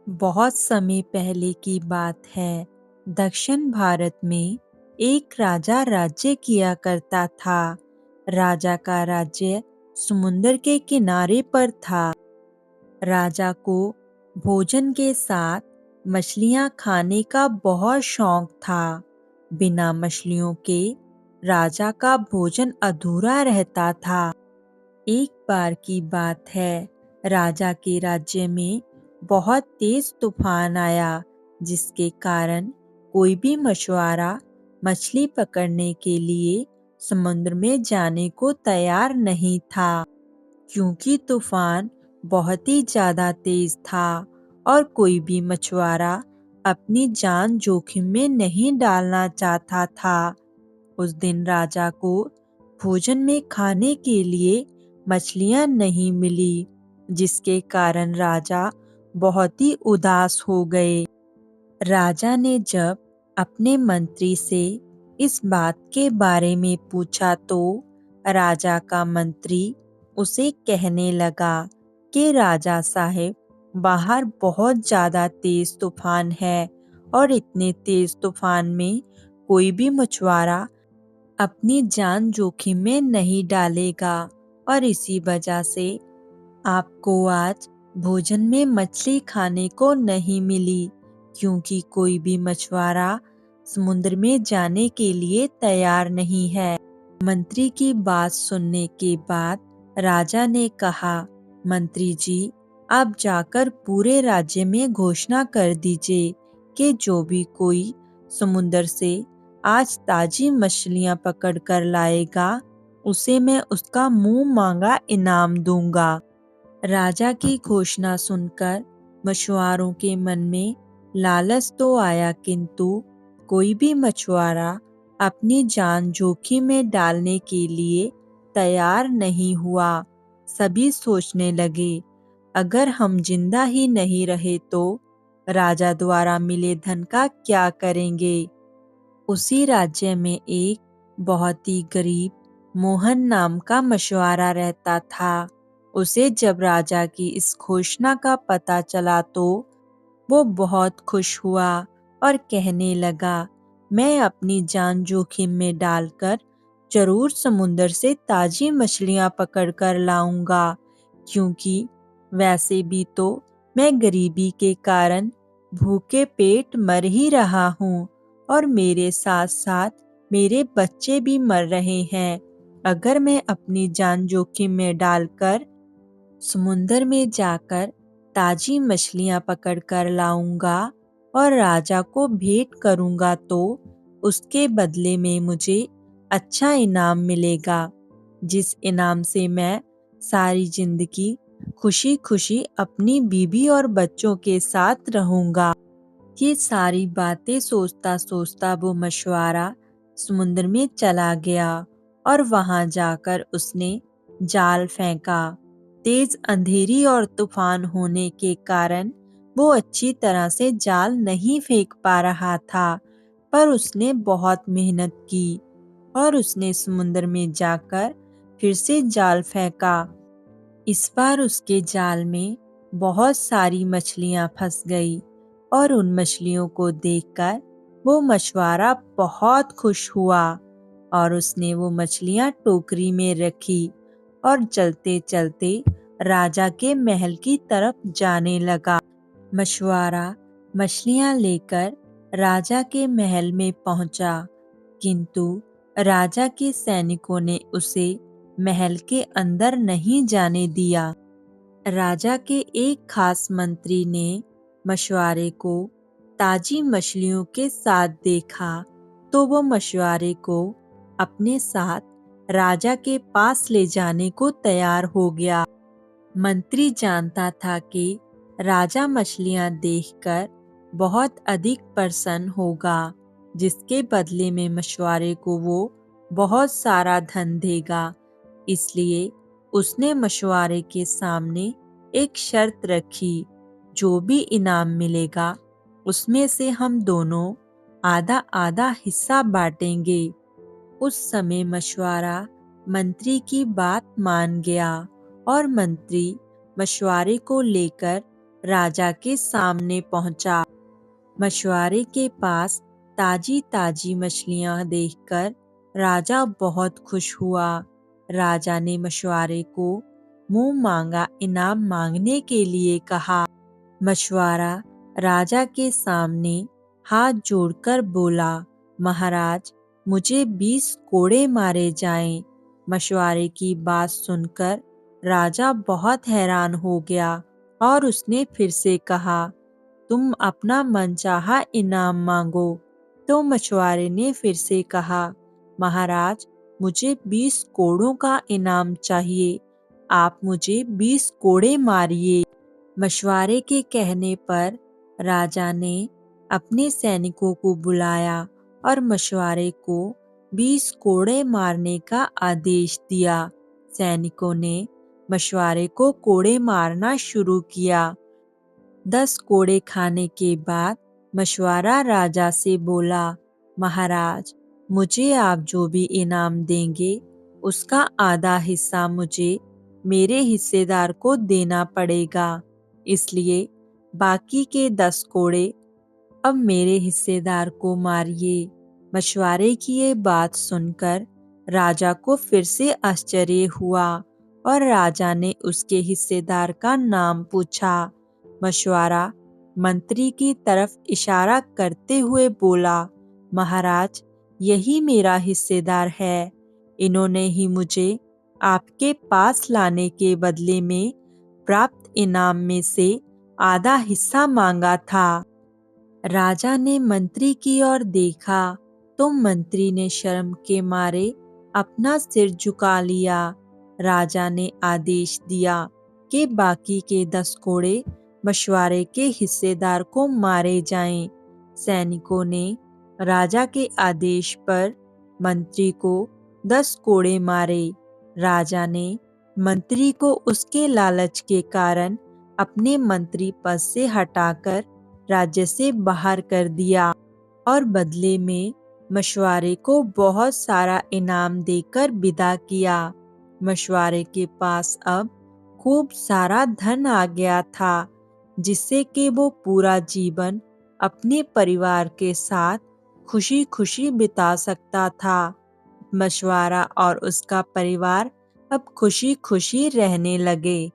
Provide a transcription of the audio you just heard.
बहुत समय पहले की बात है। दक्षिण भारत में एक राजा राज्य किया करता था। राजा का राज्य समुद्र के किनारे पर था। राजा को भोजन के साथ मछलियां खाने का बहुत शौक था। बिना मछलियों के राजा का भोजन अधूरा रहता था। एक बार की बात है, राजा के राज्य में बहुत तेज तूफान आया, जिसके कारण कोई भी मछुआरा मछली पकड़ने के लिए समुद्र में जाने को तैयार नहीं था, क्योंकि तूफान बहुत ही ज्यादा तेज था और कोई भी मछुआरा अपनी जान जोखिम में नहीं डालना चाहता था। उस दिन राजा को भोजन में खाने के लिए मछलियां नहीं मिली, जिसके कारण राजा बहुत ही उदास हो गए। राजा ने जब अपने मंत्री से इस बात के बारे में पूछा तो राजा का मंत्री उसे कहने लगा कि राजा साहब, बाहर बहुत ज्यादा तेज तूफान है और इतने तेज तूफान में कोई भी मछुआरा अपनी जान जोखिम में नहीं डालेगा और इसी वजह से आपको आज भोजन में मछली खाने को नहीं मिली, क्योंकि कोई भी मछुआरा समुद्र में जाने के लिए तैयार नहीं है। मंत्री की बात सुनने के बाद राजा ने कहा, मंत्री जी, आप जाकर पूरे राज्य में घोषणा कर दीजिए कि जो भी कोई समुद्र से आज ताजी मछलियां पकड़ कर लाएगा, उसे मैं उसका मुंह मांगा इनाम दूंगा। राजा की घोषणा सुनकर मछुआरों के मन में लालच तो आया, किंतु कोई भी मछुआरा अपनी जान जोखिम में डालने के लिए तैयार नहीं हुआ। सभी सोचने लगे, अगर हम जिंदा ही नहीं रहे तो राजा द्वारा मिले धन का क्या करेंगे। उसी राज्य में एक बहुत ही गरीब मोहन नाम का मछुआरा रहता था। उसे जब राजा की इस घोषणा का पता चला तो वो बहुत खुश हुआ और कहने लगा, मैं अपनी जान जोखिम में डालकर जरूर समुद्र से ताजी मछलियां पकड़ कर लाऊंगा, क्योंकि वैसे भी तो मैं गरीबी के कारण भूखे पेट मर ही रहा हूँ और मेरे साथ साथ मेरे बच्चे भी मर रहे हैं। अगर मैं अपनी जान जोखिम में डालकर समुंदर में जाकर ताजी मछलियां पकड़ कर लाऊंगा और राजा को भेंट करूंगा तो उसके बदले में मुझे अच्छा इनाम मिलेगा, जिस इनाम से मैं सारी जिंदगी खुशी खुशी अपनी बीवी और बच्चों के साथ रहूंगा। ये सारी बातें सोचता सोचता वो मछुआरा समुद्र में चला गया और वहां जाकर उसने जाल फेंका। तेज अंधेरी और तूफान होने के कारण वो अच्छी तरह से जाल नहीं फेंक पा रहा था, पर उसने बहुत मेहनत की और उसने समुद्र में जाकर फिर से जाल फेंका। इस बार उसके जाल में बहुत सारी मछलियां फंस गई और उन मछलियों को देखकर वो मछुआरा बहुत खुश हुआ और उसने वो मछलियां टोकरी में रखी और चलते चलते राजा के महल की तरफ जाने लगा। मछुआरा मछलियां लेकर राजा के महल में पहुंचा, किंतु राजा के सैनिकों ने उसे महल के अंदर नहीं जाने दिया। राजा के एक खास मंत्री ने मछुआरे को ताजी मछलियों के साथ देखा तो वो मछुआरे को अपने साथ राजा के पास ले जाने को तैयार हो गया। मंत्री जानता था कि राजा मछलियां देखकर बहुत अधिक प्रसन्न होगा, जिसके बदले में मछुआरे को वो बहुत सारा धन देगा। इसलिए उसने मछुआरे के सामने एक शर्त रखी, जो भी इनाम मिलेगा उसमें से हम दोनों आधा आधा हिस्सा बांटेंगे। उस समय मछुआरा मंत्री की बात मान गया और मंत्री मछुआरे को लेकर राजा के सामने पहुंचा। मछुआरे के पास ताजी ताजी मछलियां देखकर राजा बहुत खुश हुआ। राजा ने मछुआरे को मुंह मांगा इनाम मांगने के लिए कहा। मछुआरा राजा के सामने हाथ जोड़कर बोला, महाराज, मुझे 20 कोड़े मारे जाएं। मछुआरे की बात सुनकर राजा बहुत हैरान हो गया और उसने फिर से कहा, तुम अपना मनचाहा इनाम मांगो। तो मछुआरे ने फिर से कहा, महाराज, मुझे 20 कोड़ों का इनाम चाहिए। आप मुझे 20 कोड़े मारिए। मछुआरे के कहने पर राजा ने अपने सैनिकों को बुलाया और मछुआरे को 20 कोड़े मारने का आदेश दिया। सैनिकों ने मछुआरे को कोड़े मारना शुरू किया। 10 कोड़े खाने के बाद मछुआरा राजा से बोला, महाराज, मुझे आप जो भी इनाम देंगे उसका आधा हिस्सा मुझे मेरे हिस्सेदार को देना पड़ेगा। इसलिए बाकी के 10 कोड़े अब मेरे हिस्सेदार को मारिए। मछुआरे की ये बात सुनकर राजा को फिर से आश्चर्य हुआ और राजा ने उसके हिस्सेदार का नाम पूछा। मछुआरा मंत्री की तरफ इशारा करते हुए बोला, महाराज, यही मेरा हिस्सेदार है। इन्होंने ही मुझे आपके पास लाने के बदले में प्राप्त इनाम में से आधा हिस्सा मांगा था। राजा ने मंत्री की ओर देखा तो मंत्री ने शर्म के मारे अपना सिर झुका लिया। राजा ने आदेश दिया कि बाकी के 10 कोड़े मछुआरे के हिस्सेदार को मारे जाएं। सैनिकों ने राजा के आदेश पर मंत्री को 10 कोड़े मारे। राजा ने मंत्री को उसके लालच के कारण अपने मंत्री पद से हटाकर राज्य से बाहर कर दिया और बदले में मछुआरे को बहुत सारा इनाम देकर विदा किया। मछुआरे के पास अब खूब सारा धन आ गया था, जिससे कि वो पूरा जीवन अपने परिवार के साथ खुशी खुशी बिता सकता था। मछुआरा और उसका परिवार अब खुशी खुशी रहने लगे।